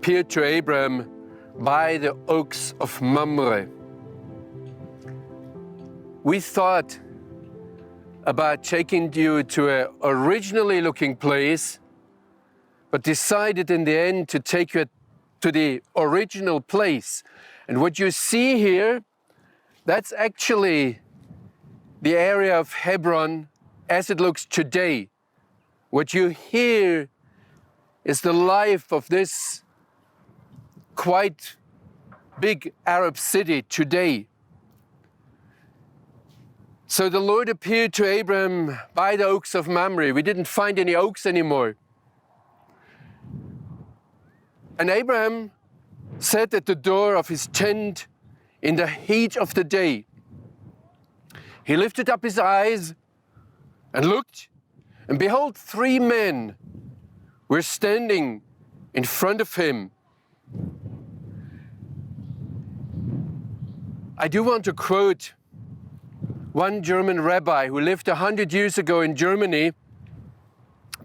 appeared to Avraam by the oaks of Mamre. We thought about taking you to an originally looking place, but decided in the end to take you to the original place. And what you see here, that's actually the area of Hebron as it looks today. What you hear is the life of this quite big Arab city today. So the Lord appeared to Avraam by the oaks of Mamre. We didn't find any oaks anymore. And Avraam sat at the door of his tent in the heat of the day. He lifted up his eyes and looked, and behold, 3 men were standing in front of him. I do want to quote one German rabbi who lived 100 years ago in Germany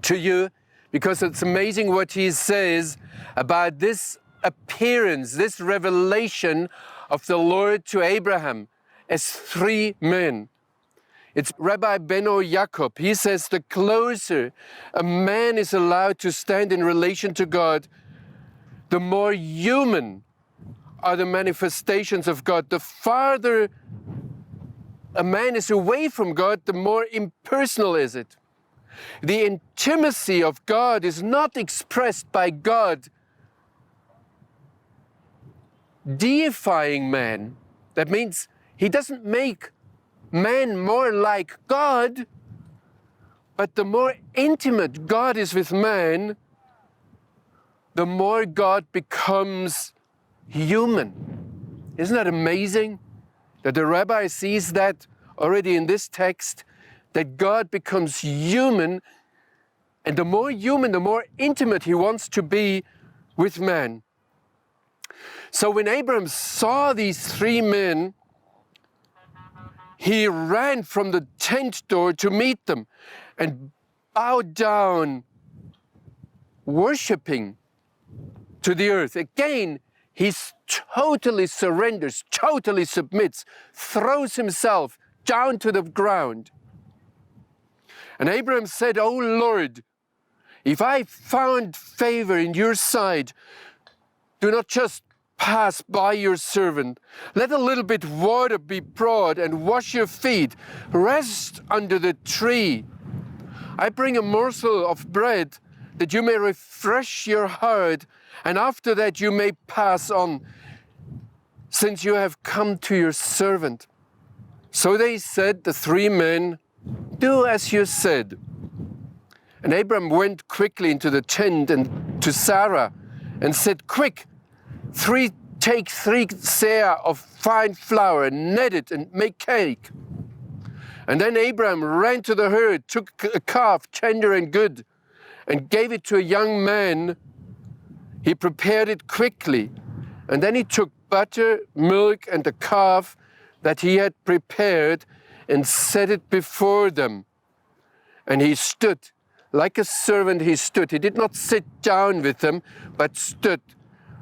to you, because it's amazing what he says about this appearance, this revelation of the Lord to Abraham as 3 men. It's Rabbi Beno Jacob. He says the closer a man is allowed to stand in relation to God, the more human are the manifestations of God. The farther a man is away from God, the more impersonal is it. The intimacy of God is not expressed by God deifying man. That means he doesn't make man more like God, but the more intimate God is with man, the more God becomes human. Isn't that amazing? That the rabbi sees that already in this text, that God becomes human, and the more human, the more intimate he wants to be with man. So when Abram saw these 3 men, he ran from the tent door to meet them and bowed down, worshiping to the earth. Again, he totally surrenders, totally submits, throws himself down to the ground. And Abram said, "O Lord, if I found favor in your sight, do not just pass by your servant. Let a little bit water be brought and wash your feet. Rest under the tree. I bring a morsel of bread that you may refresh your heart, and after that you may pass on, since you have come to your servant." So they said, the 3 men, "Do as you said." And Abram went quickly into the tent and to Sarah and said, "Quick, take 3 seah of fine flour and knead it and make cake." And then Abram ran to the herd, took a calf, tender and good, and gave it to a young man. He prepared it quickly, and then he took butter, milk, and the calf that he had prepared and set it before them. And he stood, like a servant he stood. He did not sit down with them, but stood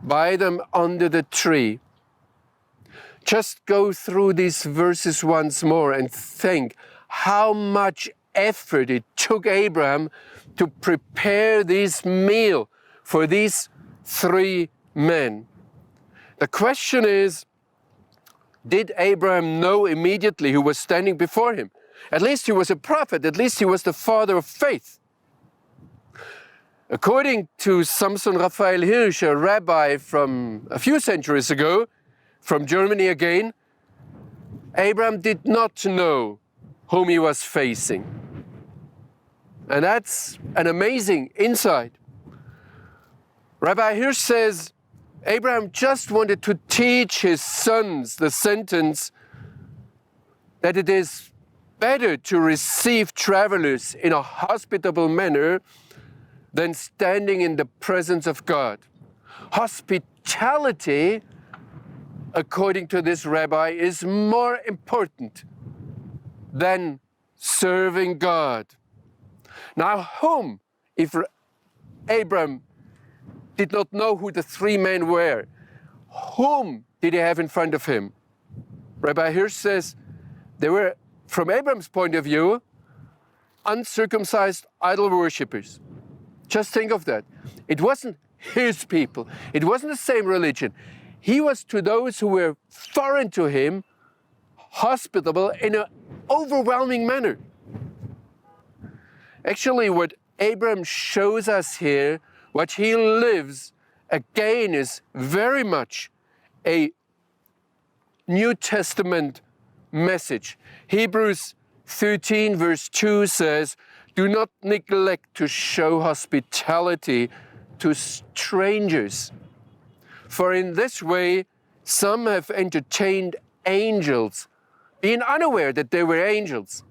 by them under the tree. Just go through these verses once more and think how much effort it took Abraham to prepare this meal for these 3 men. The question is, did Abraham know immediately who was standing before him? At least he was a prophet, at least he was the father of faith. According to Samson Raphael Hirsch, a rabbi from a few centuries ago, from Germany again, Abraham did not know whom he was facing. And that's an amazing insight. Rabbi Hirsch says, Abraham just wanted to teach his sons the sentence that it is better to receive travelers in a hospitable manner than standing in the presence of God. Hospitality, according to this rabbi, is more important than serving God. Now, whom, if Abram did not know who the three men were. Whom did he have in front of him? Rabbi Hirsch says they were, from Abraham's point of view, uncircumcised idol worshippers. Just think of that. It wasn't his people. It wasn't the same religion. He was, to those who were foreign to him, hospitable in an overwhelming manner. Actually, what Abraham shows us here, what he lives, again, is very much a New Testament message. Hebrews 13 verse 2 says, "Do not neglect to show hospitality to strangers. For in this way some have entertained angels, being unaware that they were angels,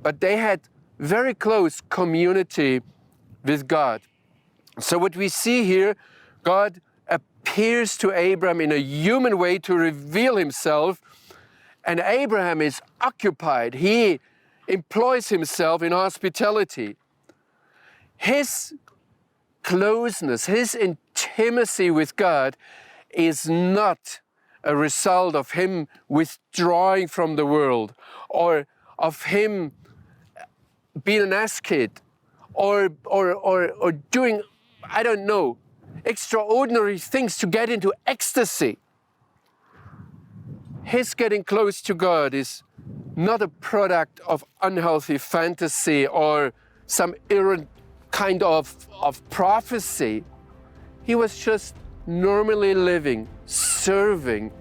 but they had very close community with God." So what we see here, God appears to Abraham in a human way to reveal himself, and Abraham is occupied. He employs himself in hospitality. His closeness, his intimacy with God is not a result of him withdrawing from the world, or of him being an ascete, or doing, I don't know, extraordinary things to get into ecstasy. His getting close to God is not a product of unhealthy fantasy or some errant kind of prophecy. He was just normally living, serving,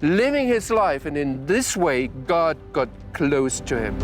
living his life, and in this way God got close to him.